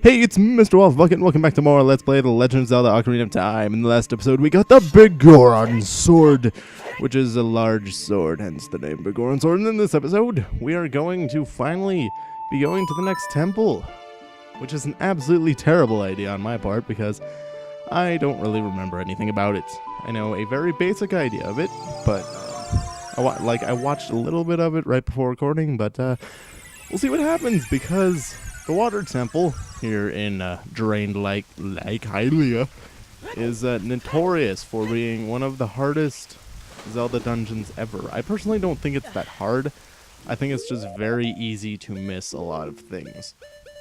Hey, it's Mr. Wolf Bucket, and welcome back to more Let's Play The Legend of Zelda Ocarina of Time. In the last episode, we got the Big Goron Sword, which is a large sword, hence the name Big Goron Sword. And in this episode, we are going to finally be going to the next temple, which is an absolutely terrible idea on my part, because I don't really remember anything about it. I know a very basic idea of it, but I watched a little bit of it right before recording, but we'll see what happens, because the water temple here in Drained Lake Hylia is notorious for being one of the hardest Zelda dungeons ever. I personally don't think it's that hard. I think it's just very easy to miss a lot of things.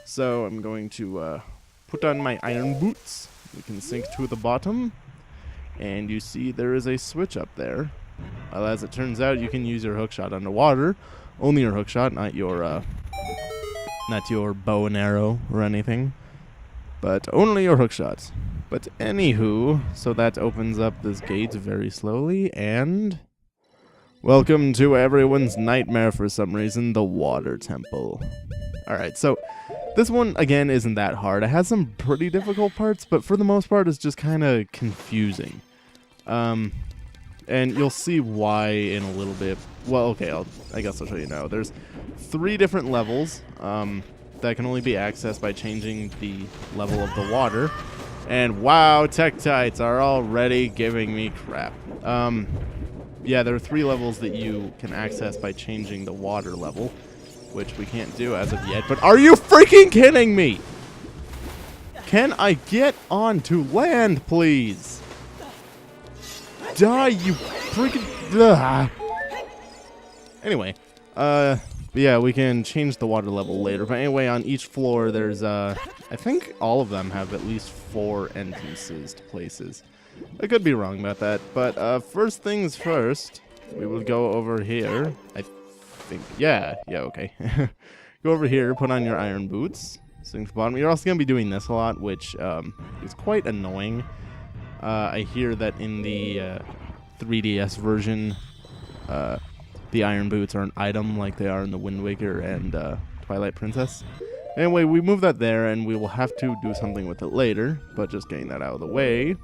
So I'm going to put on my iron boots. We can sink to the bottom, and you see there is a switch up there. Well, as it turns out, you can use your hookshot underwater. Only your hookshot, not your bow and arrow or anything, but only your hookshot. But anywho, so that opens up this gate very slowly, and welcome to everyone's nightmare for some reason, the water temple. Alright, so this one, again, isn't that hard. It has some pretty difficult parts, but for the most part, it's just kind of confusing. And you'll see why in a little bit. Well, okay, I guess I'll show you now. There's 3 different levels that can only be accessed by changing the level of the water. And wow, Tektites are already giving me crap. Yeah, there are 3 levels that you can access by changing the water level, which we can't do as of yet. But are you freaking kidding me? Can I get onto land, please? Die, you freaking... Ugh. Anyway, yeah, we can change the water level later. But anyway, on each floor, there's, I think all of them have at least 4 entrances to places. I could be wrong about that, but first things first, we will go over here. I think, yeah, okay. Go over here, put on your iron boots, sink to the bottom. You're also going to be doing this a lot, which is quite annoying. I hear that in the 3DS version, the iron boots are an item like they are in the Wind Waker and Twilight Princess. Anyway, we move that there, and we will have to do something with it later, but just getting that out of the way.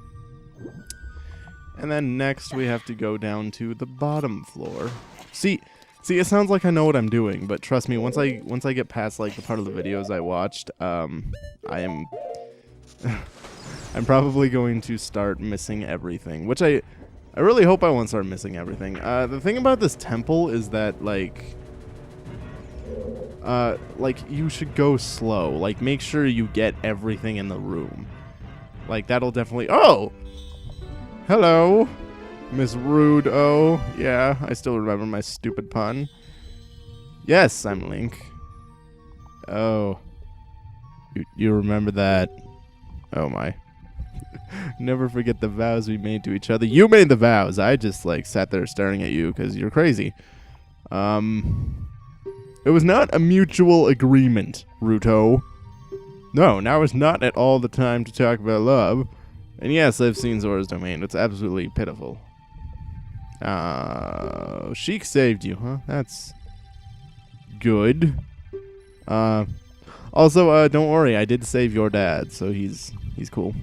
And then next, we have to go down to the bottom floor. See, it sounds like I know what I'm doing, but trust me, once I get past like the part of the videos I watched, I'm probably going to start missing everything, which I really hope I won't start missing everything. The thing about this temple is that, like, you should go slow. Like, make sure you get everything in the room. Like, that'll definitely... Oh! Hello, Miss Rude. Oh, yeah, I still remember my stupid pun. Yes, I'm Link. Oh. You remember that? Oh, my. Never forget the vows we made to each other. You made the vows. I just, like, sat there staring at you because you're crazy. It was not a mutual agreement, Ruto. No, now is not at all the time to talk about love. And yes, I've seen Zora's Domain. It's absolutely pitiful. Sheik saved you, huh? That's good. Also, don't worry. I did save your dad, so he's cool.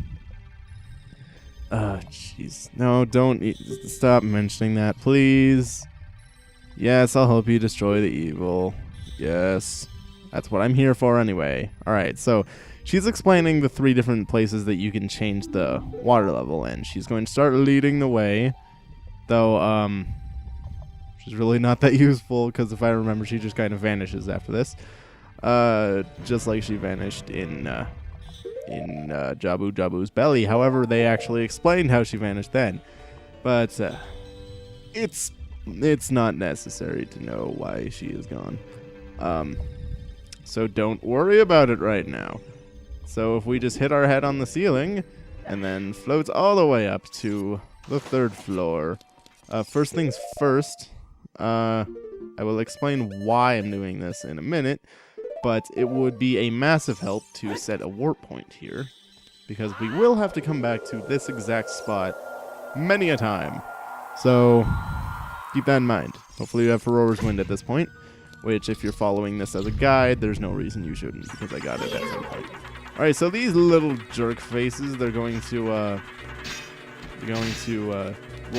Jeez. No, don't stop mentioning that, please. Yes, I'll help you destroy the evil. Yes. That's what I'm here for anyway. Alright, so she's explaining the 3 different places that you can change the water level, and she's going to start leading the way. Though, she's really not that useful, because if I remember, she just kind of vanishes after this. Just like she vanished in Jabu Jabu's belly. However, they actually explained how she vanished then. But it's not necessary to know why she is gone. So don't worry about it right now. So if we just hit our head on the ceiling and then float all the way up to the 3rd floor. First things first, I will explain why I'm doing this in a minute. But it would be a massive help to set a warp point here, because we will have to come back to this exact spot many a time. So keep that in mind. Hopefully you have Farore's Wind at this point, which if you're following this as a guide, there's no reason you shouldn't, because I got it at some point. Alright, so these little jerk faces, they're going to, well,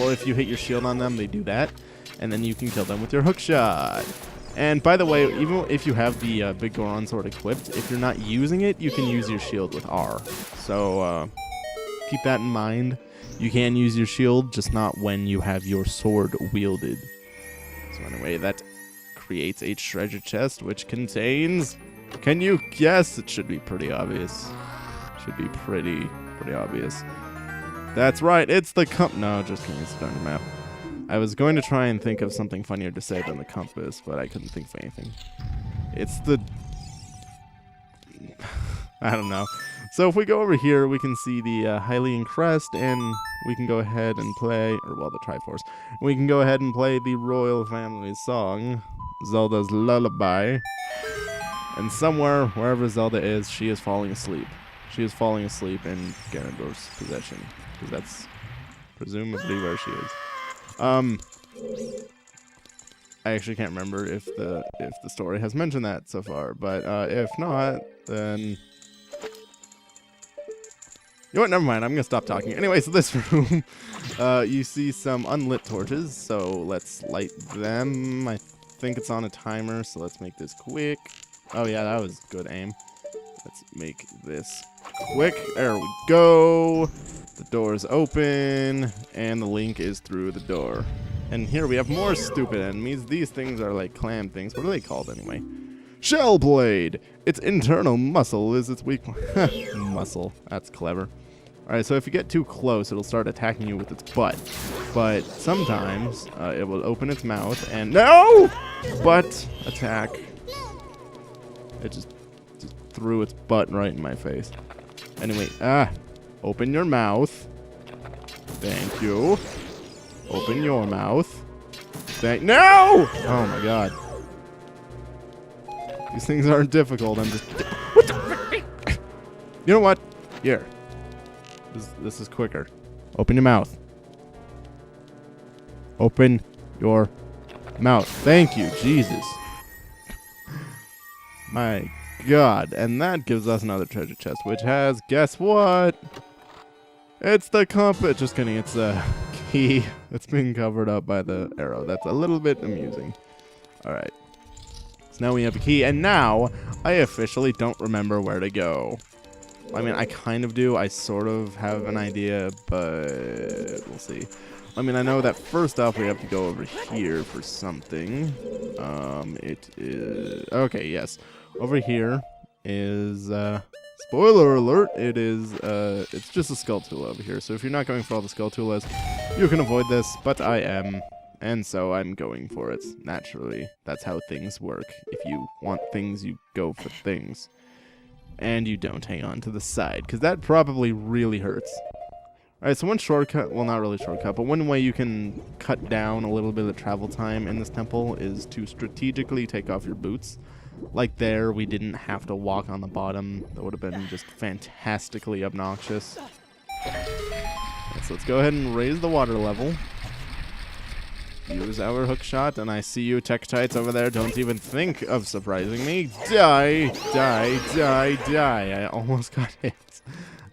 if you hit your shield on them, they do that. And then you can kill them with your hook shot. And by the way, even if you have the Big Goron sword equipped, if you're not using it, you can use your shield with R. So, keep that in mind. You can use your shield, just not when you have your sword wielded. So anyway, that creates a treasure chest, which contains... Can you guess? It should be pretty obvious. Should be pretty obvious. That's right, it's the No, just kidding, it's a darn map. I was going to try and think of something funnier to say than the compass, but I couldn't think of anything. It's the... I don't know. So if we go over here, we can see the Hylian Crest, and we can go ahead and play... Or, well, the Triforce. We can go ahead and play the Royal Family's song, Zelda's Lullaby. And somewhere, wherever Zelda is, she is falling asleep. She is falling asleep in Ganondorf's possession, because that's presumably where she is. I actually can't remember if the story has mentioned that so far, but if not, then you know what? Never mind. I'm gonna stop talking. Anyway, so this room, you see some unlit torches, so let's light them. I think it's on a timer, so let's make this quick. Oh yeah, that was good aim. Let's make this quick. There we go. The door's open, and the link is through the door. And here we have more stupid enemies. These things are like clam things. What are they called anyway? Shell Blade! Its internal muscle is its weak point. Muscle. That's clever. Alright, so if you get too close, it'll start attacking you with its butt. But sometimes it will open its mouth and... No! Butt attack. It just threw its butt right in my face. Anyway, open your mouth. Thank you. Open your mouth. No! Oh my god. These things aren't difficult. I'm just... What the... You know what? Here. This is quicker. Open your mouth. Open your mouth. Thank you, Jesus. My god. And that gives us another treasure chest, which has, guess what? It's the compass. Just kidding. It's a key. It's been covered up by the arrow. That's a little bit amusing. Alright. So now we have a key, and now I officially don't remember where to go. I mean, I kind of do. I sort of have an idea, but we'll see. I mean, I know that first off we have to go over here for something. It is... Okay, yes. Over here is... Spoiler alert, it is, it's just a Skulltula over here. So if you're not going for all the Skulltulas, you can avoid this, but I am. And so I'm going for it, naturally. That's how things work. If you want things, you go for things. And you don't hang on to the side, because that probably really hurts. Alright, so one shortcut, well, not really shortcut, but one way you can cut down a little bit of travel time in this temple is to strategically take off your boots. Like there, we didn't have to walk on the bottom. That would have been just fantastically obnoxious. Right, so let's go ahead and raise the water level. Use our hook shot, and I see you Tektites over there. Don't even think of surprising me. Die, die, die, die. I almost got hit.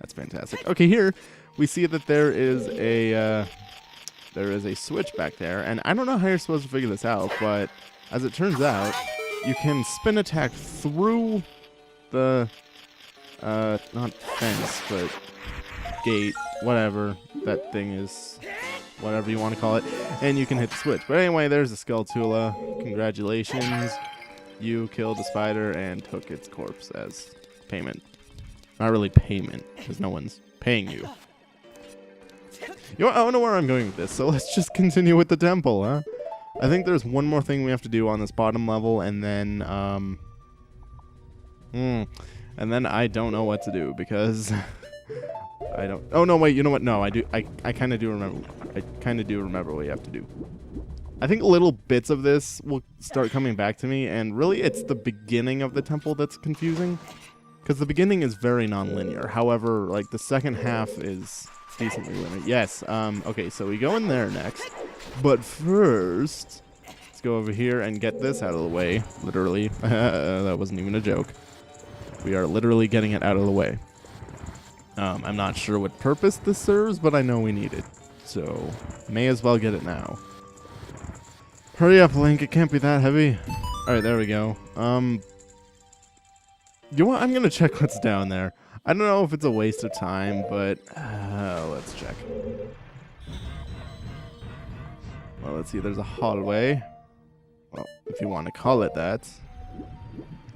That's fantastic. Okay, here we see that there is a switch back there, and I don't know how you're supposed to figure this out, but as it turns out, you can spin attack through the not fence, but gate, whatever that thing is, whatever you want to call it, and you can hit the switch. But anyway, there's the Skulltula. Congratulations. You killed the spider and took its corpse as payment. Not really payment, because no one's paying you. You know, I don't know where I'm going with this, so let's just continue with the temple, huh? I think there's one more thing we have to do on this bottom level, and then, and then I don't know what to do, because I don't... Oh, no, wait, you know what? No, I do. I kind of do remember. I kind of do remember what you have to do. I think little bits of this will start coming back to me, and really it's the beginning of the temple that's confusing, because the beginning is very non-linear. However, like, the second half is decently linear. Yes, okay, so we go in there next. But first, let's go over here and get this out of the way. Literally. That wasn't even a joke. We are literally getting it out of the way. I'm not sure what purpose this serves, but I know we need it. So, may as well get it now. Hurry up, Link. It can't be that heavy. Alright, there we go. You know what? I'm gonna check what's down there. I don't know if it's a waste of time, but let's check. Well, let's see. There's a hallway. Well, if you want to call it that.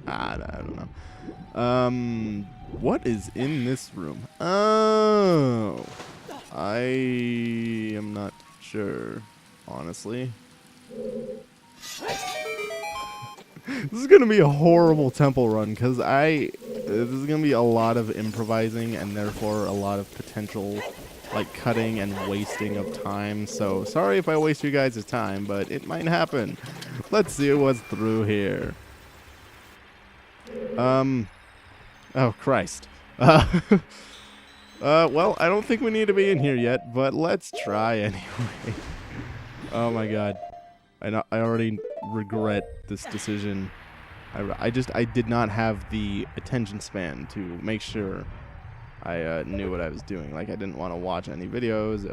I don't know. What is in this room? Oh, I am not sure, honestly. This is gonna be a horrible temple run because this is gonna be a lot of improvising and therefore a lot of potential like cutting and wasting of time. So sorry if I waste you guys' time, but it might happen. Let's see what's through here. Oh Christ. Well, I don't think we need to be in here yet, but let's try anyway. Oh my God. I already regret this decision. I did not have the attention span to make sure I knew what I was doing. Like I didn't want to watch any videos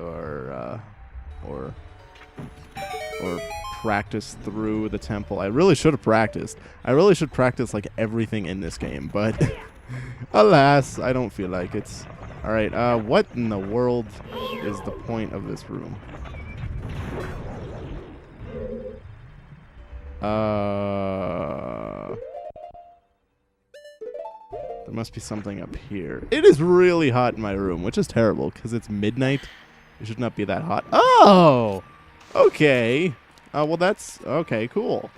or practice through the temple. I really should have practiced. I really should practice like everything in this game, but alas, I don't feel like it. All right, what in the world is the point of this room? There must be something up here. It is really hot in my room, which is terrible because it's midnight. It should not be that hot. Oh, okay. Well, that's okay. Cool.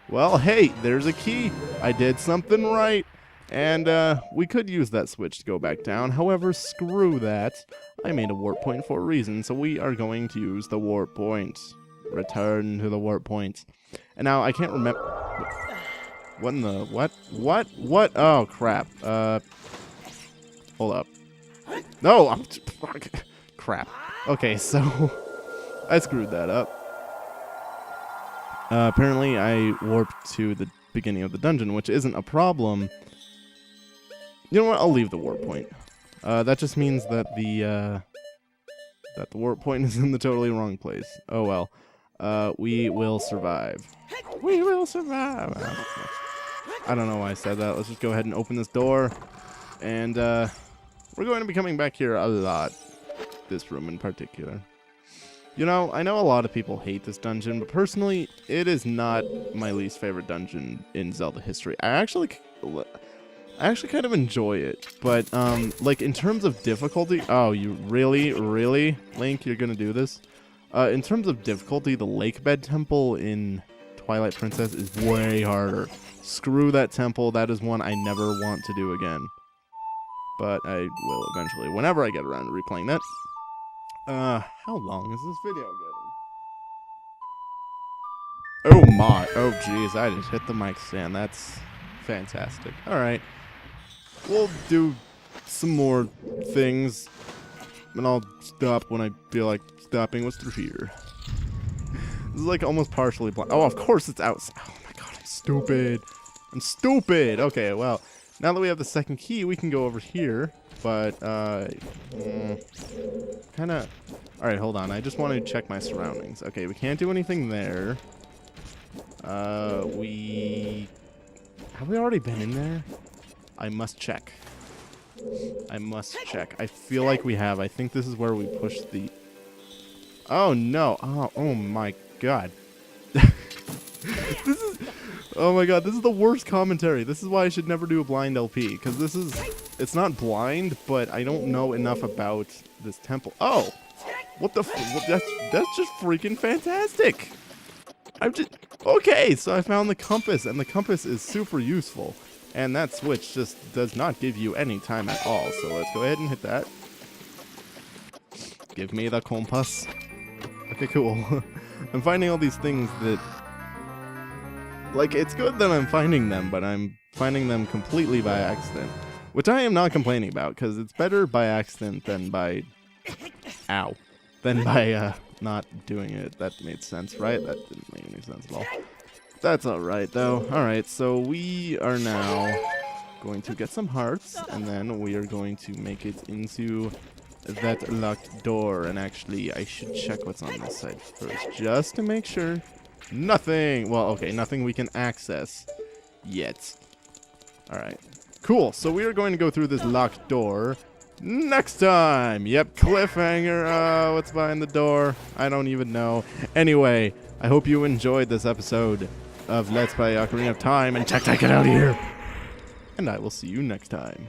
Well, hey, there's a key. I did something right. And we could use that switch to go back down. However, screw that. I made a warp point for a reason, so we are going to use the warp point. Return to the warp point. And now I can't remember. What in the what? What? Oh crap. Hold up. No, I'm crap. Okay, so I screwed that up. Apparently I warped to the beginning of the dungeon, which isn't a problem. You know what? I'll leave the warp point. That just means that the warp point is in the totally wrong place. Oh well. We will survive. We will survive. I don't know why I said that. Let's just go ahead and open this door. And we're going to be coming back here a lot. This room in particular. You know, I know a lot of people hate this dungeon, but personally, it is not my least favorite dungeon in Zelda history. I actually kind of enjoy it, but like in terms of difficulty, oh, you really, Link, you're gonna do this? In terms of difficulty, the Lake Bed Temple in Twilight Princess is way harder. Screw that temple. That is one I never want to do again. But I will eventually, whenever I get around to replaying that. How long is this video getting? Oh my, oh geez, I just hit the mic stand. That's fantastic. Alright. We'll do some more things. And I'll stop when I feel like stopping. What's through here? This is like almost partially blind. Oh, of course it's outside. Oh my god, I'm stupid. I'm stupid. Okay, well, now that we have the second key, we can go over here. But, kind of... Alright, hold on. I just want to check my surroundings. Okay, we can't do anything there. Have we already been in there? I must check. I must check. I feel like we have. I think this is where we push the... Oh, no. Oh my god. This is... Oh my god, this is the worst commentary. This is why I should never do a blind LP. Because this is... It's not blind, but I don't know enough about this temple. Oh! What the... That's just freaking fantastic! I'm just... Okay, so I found the compass, and the compass is super useful. And that switch just does not give you any time at all. So let's go ahead and hit that. Give me the compass. Okay, cool. I'm finding all these things that... Like, it's good that I'm finding them, but I'm finding them completely by accident. Which I am not complaining about, because it's better by accident than by... Ow. Than by, not doing it. That made sense, right? That didn't make any sense at all. That's alright, though. Alright, so we are now going to get some hearts, and then we are going to make it into that locked door. And actually, I should check what's on this side first, just to make sure. Nothing! Well, okay, nothing we can access yet. Alright. Cool, so we are going to go through this locked door next time! Yep, cliffhanger. What's behind the door? I don't even know. Anyway, I hope you enjoyed this episode of Let's Play Ocarina of Time, and check it out here! And I will see you next time.